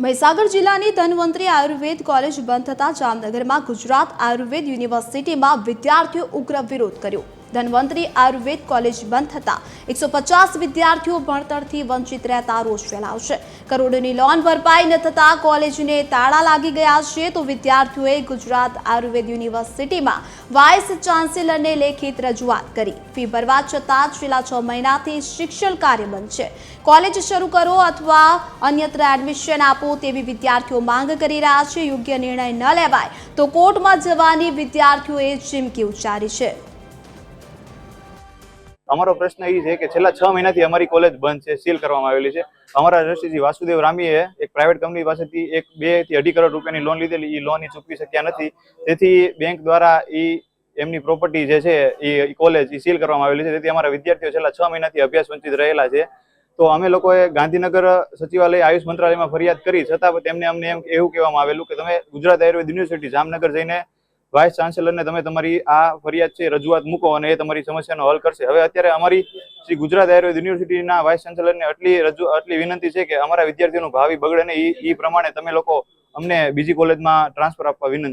મહીસાગર જિલ્લાની ધન્વંતરી આયુર્વેદ કોલેજ બંધ થતાં જામનગરમાં ગુજરાત આયુર્વેદ યુનિવર્સિટીમાં વિદ્યાર્થીઓ ઉગ્ર વિરોધ કર્યો। ધન્વંતરી આયુર્વેદ કોલેજ બંધ થતાં 150 વિદ્યાર્થીઓ ભણતરથી વંચિત રહેતા રોષ ફેલાયો છે। કરોડોની લોન ભરપાઈ ન થતાં કોલેજને તાળા લાગી ગયા છે તો વિદ્યાર્થીઓએ ગુજરાત આયુર્વેદ યુનિવર્સિટીમાં વાઇસ ચાન્સેલરને લેખિત રજૂઆત કરી। ફી ભરવા છતાં છેલ્લા 6 મહિનાથી શિક્ષણ કાર્ય બંધ છે। કોલેજ શરૂ કરો અથવા અન્યત્ર એડમિશન આપો તેવી વિદ્યાર્થીઓ માંગ કરી રહ્યા છે। યોગ્ય નિર્ણય ન લેવાય તો કોર્ટમાં જવાની વિદ્યાર્થીઓએ ચીમકી ઉચ્ચારી છે। અમારો પ્રશ્ન એ છે કે છેલ્લા 6 મહિનાથી અમારી કોલેજ બંધ છે, સીલ કરવામાં આવેલી છે। અમારા ટ્રસ્ટી વાસુદેવ રામીએ એક પ્રાઇવેટ કંપની પાસેથી 2 થી 2.5 કરોડ રૂપિયાની લોન લીધેલી, એ લોન ચૂકવી શક્યા નથી। તેથી બેંક દ્વારા એમની પ્રોપર્ટી જે છે એ કોલેજ સીલ કરવામાં આવેલી છે। તેથી અમારા વિદ્યાર્થીઓ છેલ્લા 6 મહિનાથી અભ્યાસ વંચિત રહેલા છે। તો અમે લોકોએ ગાંધીનગર સચિવાલય આયુષ મંત્રાલયમાં ફરિયાદ કરી, છતાં તેમને અમને એવું કહેવામાં આવેલું કે તમે ગુજરાત આયુર્વેદ યુનિવર્સિટી જામનગર જઈને વાઇસ ચાન્સેલરને તમે તમારી આ ફરિયાદ છે રજૂઆત મૂકો અને એ તમારી સમસ્યાનો હલ કરશે। હવે અત્યારે અમારી શ્રી ગુજરાત આયુર્વેદ યુનિવર્સિટીના વાઇસ ચાન્સેલરને આટલી વિનંતી છે કે અમારા વિદ્યાર્થીઓનું ભાવિ બગડે ને એ પ્રમાણે તમે લોકો અમને બીજી કોલેજમાં ટ્રાન્સફર આપવા વિનંતી।